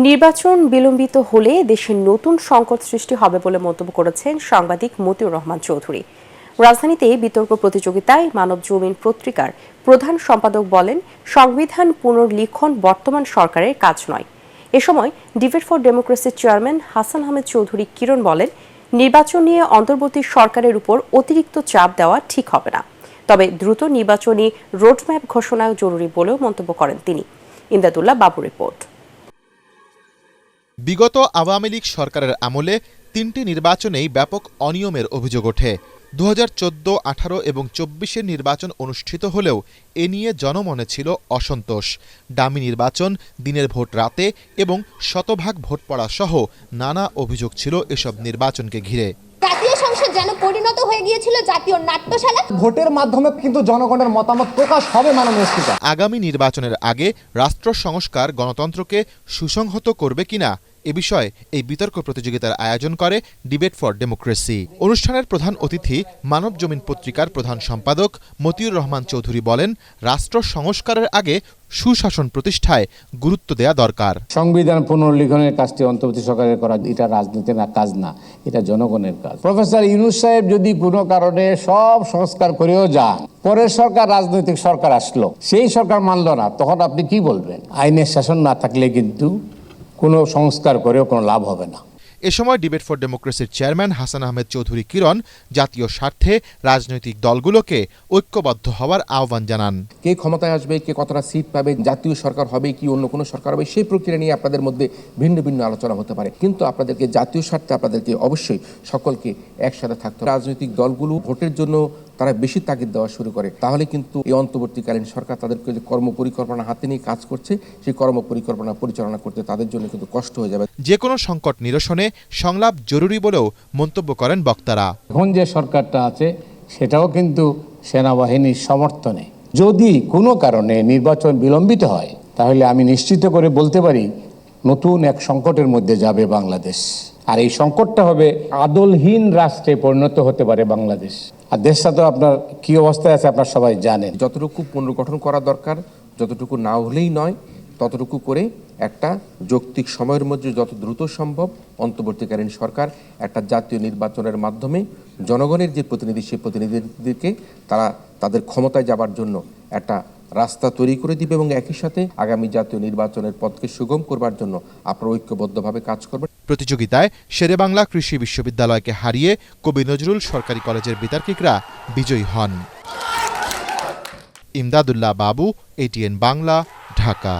নির্বাচন বিলম্বিত হলে দেশে নতুন সংকট সৃষ্টি হবে বলে মন্তব্য করেছেন সাংবাদিক মতিউর রহমান চৌধুরী। রাজধানীতে বিতর্ক প্রতিযোগিতায় মানব জমিন পত্রিকার প্রধান সম্পাদক বলেন, সংবিধান পুনর্লিখন বর্তমান সরকারের কাজ নয়। এ সময় ডিবেট ফর ডেমোক্রেসির চেয়ারম্যান হাসান আহমেদ চৌধুরী কিরণ বলেন, নির্বাচন নিয়ে অন্তর্বর্তী সরকারের উপর অতিরিক্ত চাপ দেওয়া ঠিক হবে না, তবে দ্রুত নির্বাচনী রোডম্যাপ ঘোষণা জরুরি বলেও মন্তব্য করেন তিনি। ইমদাদুল্লাহ বাবু রিপোর্ট। বিগত আওয়ামী লীগ সরকারের আমলে ৩টি নির্বাচনেই ব্যাপক অনিয়মের অভিযোগ ওঠে। 2014, 18 এবং 24-এর নির্বাচন অনুষ্ঠিত হলেও এ নিয়ে জনমনে ছিল অসন্তোষ। ডামি নির্বাচন, দিনের ভোট রাতে এবং শতভাগ ভোট পড়া সহ নানা অভিযোগ ছিল এসব নির্বাচনকে ঘিরে। জাতীয় সংসদ যেন পরিণত হয়ে গিয়েছিল জাতীয় নাট্যশালা। ভোটের মাধ্যমে কিন্তু জনগণের মতামত প্রকাশ হবে মাননীয় স্পিকার। আগামী নির্বাচনের আগে রাষ্ট্র সংস্কার গণতন্ত্রকে সুসংহত করবে কিনা এ বিষয়ে এই বিতর্ক প্রতিযোগিতার আয়োজন করে ডিবেট ফর ডেমোক্রেসি। অনুষ্ঠানের প্রধান অতিথি মানব জমিন পত্রিকার প্রধান সম্পাদক মতিউর রহমান চৌধুরী বলেন, রাষ্ট্র সংস্কারের আগে সুশাসন প্রতিষ্ঠায় গুরুত্ব দেয়া দরকার। সংবিধান পুনর্লিখনের কাজটি অন্তর্বর্তী সরকারের করা, এটা রাজনীতির কাজ না, এটা জনগণের কাজ। প্রফেসর ইউনূস সাহেব যদি কোনো কারণে সব সংস্কার করেও যান, পরের সরকার রাজনৈতিক সরকার আসলো, সেই সরকার মানল না, তখন আপনি কি বলবেন? আইনের শাসন না থাকলে কিন্তু কোনো সংস্কার করেও কোনো লাভ হবে না। এ সময় ডিবেট ফর ডেমোক্রেসির চেয়ারম্যান হাসান আহমেদ চৌধুরী কিরণ জাতীয় স্বার্থে রাজনৈতিক দলগুলোকে ঐক্যবদ্ধ হওয়ার আহ্বান জানান। কে ক্ষমতায় আসবে, কে কতটা সিট পাবে, জাতীয় সরকার হবে কি অন্য কোনো সরকার হবে, সেই প্রক্রিয়া নিয়ে আপনাদের মধ্যে ভিন্ন ভিন্ন আলোচনা হতে পারে, কিন্তু আপনাদেরকে জাতীয় স্বার্থে আপনাদেরকে অবশ্যই সকলকে একসাথে থাকতে হবে। রাজনৈতিক দলগুলো ভোটের জন্য তারা বেশি তাগিদ দেওয়া শুরু করে, তাহলে কিন্তু এই অন্তর্বর্তীকালীন সরকার তাদেরকে যে কর্মপরিকল্পনা হাতে নিয়ে কাজ করছে, সেই কর্মপরিকল্পনা পরিচালনা করতে তাদের জন্য কিন্তু কষ্ট হয়ে যাবে। যে কোনো সংকট নিরসনে সংলাপ জরুরি বলেও মন্তব্য করেন বক্তারা। এখন যে সরকারটা আছে সেটাও কিন্তু সেনাবাহিনীর সমর্থনে। যদি কোনো কারণে নির্বাচন বিলম্বিত হয়, তাহলে আমি নিশ্চিত করে বলতে পারি নতুন এক সংকটের মধ্যে যাবে বাংলাদেশ। আর এই সংকটটা হবে আদলহীন রাষ্ট্রে পরিণত হতে পারে বাংলাদেশ। আর দেশটা তো আপনার কি অবস্থায় আছে আপনার সবাই জানেন। যতটুকু পুনর্গঠন করা দরকার, যতটুকু না হলেই নয়, ততটুকু করে একটা যৌক্তিক সময়ের মধ্যে যত দ্রুত সম্ভব অন্তর্বর্তীকালীন সরকার একটা জাতীয় নির্বাচনের মাধ্যমে জনগণের যে প্রতিনিধি, সেই প্রতিনিধিদেরকে তারা তাদের ক্ষমতায় যাবার জন্য একটা রাস্তা তৈরি করে দিবে এবং একই সাথে আগামী জাতীয় নির্বাচনের পথকে সুগম করবার জন্য আপনারা ঐক্যবদ্ধভাবে কাজ করবেন। প্রতিযোগিতায় শেরেবাংলা কৃষি বিশ্ববিদ্যালয়কে হারিয়ে কবি নজরুল সরকারি কলেজের বিতার্কিকরা বিজয়ী হন। ইমদাদুল্লাহ বাবু, ATN বাংলা, ঢাকা।